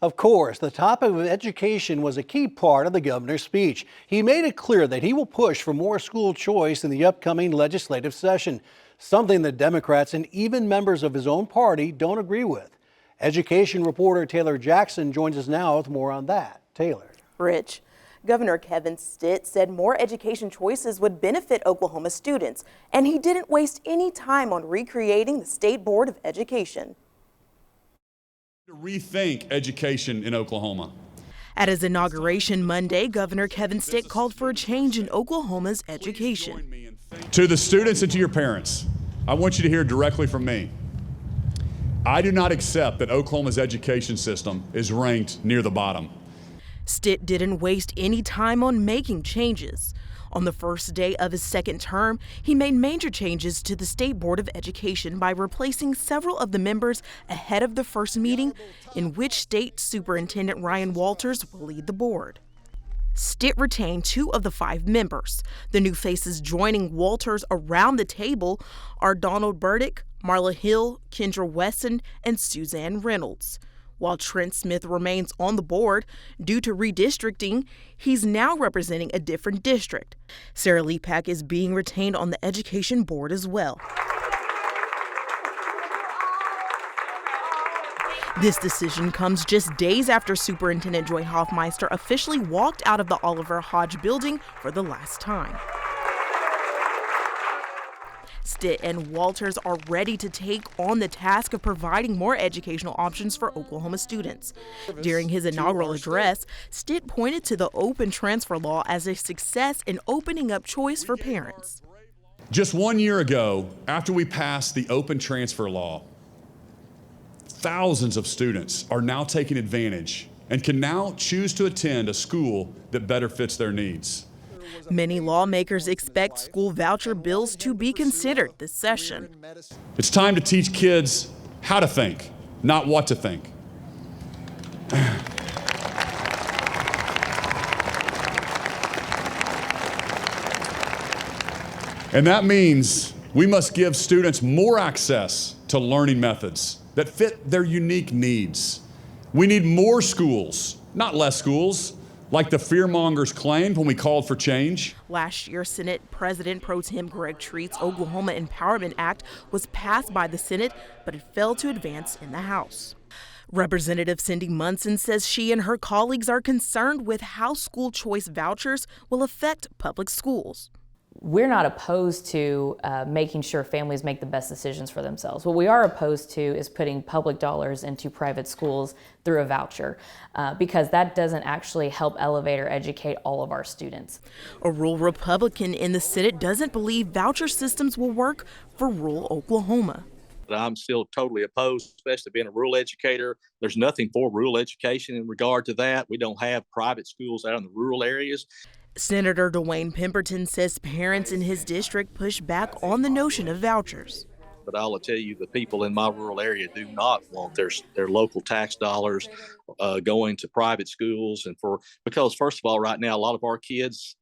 Of course, the topic of education was a key part of the governor's speech. He made it clear that he will push for more school choice in the upcoming legislative session, something that Democrats and even members of his own party don't agree with. Education reporter Taylor Jackson joins us now with more on that. Taylor. Rich. Governor Kevin Stitts said more education choices would benefit Oklahoma students, and he didn't waste any time on recreating the State Board of Education. To rethink education in Oklahoma. At his inauguration Monday, Governor Kevin Stitts called for a change in Oklahoma's education. To the students and to your parents, I want you to hear directly from me. I do not accept that Oklahoma's education system is ranked near the bottom. Stitts didn't waste any time on making changes. On the first day of his second term, he made major changes to the State Board of Education by replacing several of the members ahead of the first meeting, in which State Superintendent Ryan Walters will lead the board. Stitts retained 2 of the 5 members. The new faces joining Walters around the table are Donald Burdick, Marla Hill, Kendra Wesson, and Suzanne Reynolds. While Trent Smith remains on the board due to redistricting, he's now representing a different district. Sarah Lepak is being retained on the education board as well. This decision comes just days after Superintendent Joy Hoffmeister officially walked out of the Oliver Hodge building for the last time. Stitts and Walters are ready to take on the task of providing more educational options for Oklahoma students. During his inaugural address, Stitts pointed to the open transfer law as a success in opening up choice for parents. Just 1 year ago, after we passed the open transfer law, thousands of students are now taking advantage and can now choose to attend a school that better fits their needs. Many lawmakers expect school voucher bills to be considered this session. It's time to teach kids how to think, not what to think. And that means we must give students more access to learning methods that fit their unique needs. We need more schools, not less schools, like the fearmongers claimed when we called for change. Last year, Senate President Pro Tem Greg Treat's Oklahoma Empowerment Act was passed by the Senate, but it failed to advance in the House. Representative Cindy Munson says she and her colleagues are concerned with how school choice vouchers will affect public schools. We're not opposed to making sure families make the best decisions for themselves. What we are opposed to is putting public dollars into private schools through a voucher, because that doesn't actually help elevate or educate all of our students. A rural Republican in the Senate doesn't believe voucher systems will work for rural Oklahoma. I'm still totally opposed, especially being a rural educator. There's nothing for rural education in regard to that. We don't have private schools out in the rural areas. Senator Dwayne Pemberton says parents in his district push back on the notion of vouchers. But I will tell you, the people in my rural area do not want their local tax dollars going to private schools. And because first of all, right now, a lot of our kids,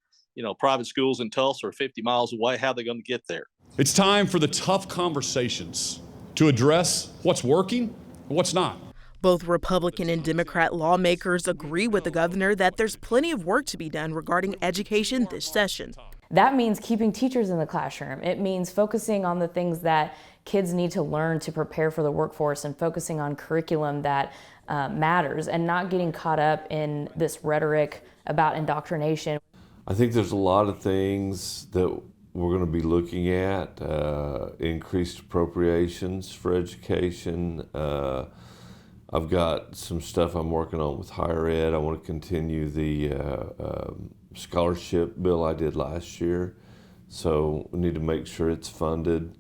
private schools in Tulsa are 50 miles away. How are they going to get there? It's time for the tough conversations to address what's working and what's not. Both Republican and Democrat lawmakers agree with the governor that there's plenty of work to be done regarding education this session. That means keeping teachers in the classroom. It means focusing on the things that kids need to learn to prepare for the workforce and focusing on curriculum that matters and not getting caught up in this rhetoric about indoctrination. I think there's a lot of things that we're going to be looking at, increased appropriations for education. I've got some stuff I'm working on with higher ed. I want to continue the scholarship bill I did last year. So we need to make sure it's funded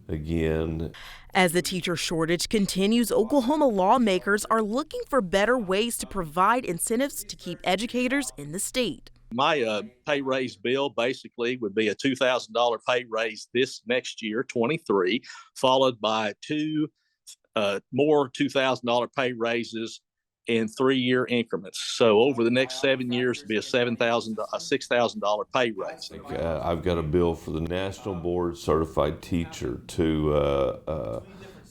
again. As the teacher shortage continues, Oklahoma lawmakers are looking for better ways to provide incentives to keep educators in the state. My pay raise bill basically would be a $2,000 pay raise this next year, 23, followed by 2 more $2,000 pay raises in 3-year increments. So over the next 7 years, it'll be a $6,000 pay raise. I've got a bill for the National Board Certified Teacher to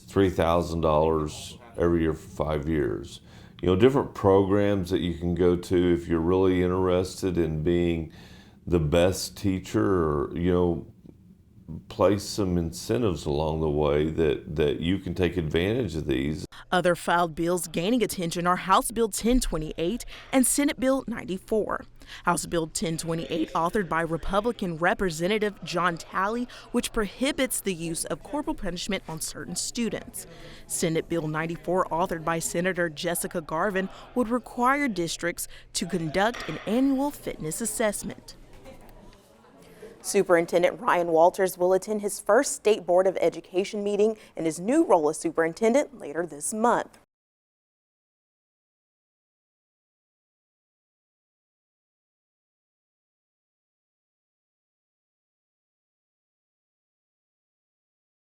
$3,000 every year for 5 years. different programs that you can go to if you're really interested in being the best teacher, or, place some incentives along the way that you can take advantage of these. Other filed bills gaining attention are House Bill 1028 and Senate Bill 94. House Bill 1028, authored by Republican Representative John Talley, which prohibits the use of corporal punishment on certain students. Senate Bill 94, authored by Senator Jessica Garvin, would require districts to conduct an annual fitness assessment. Superintendent Ryan Walters will attend his first State Board of Education meeting in his new role as superintendent later this month.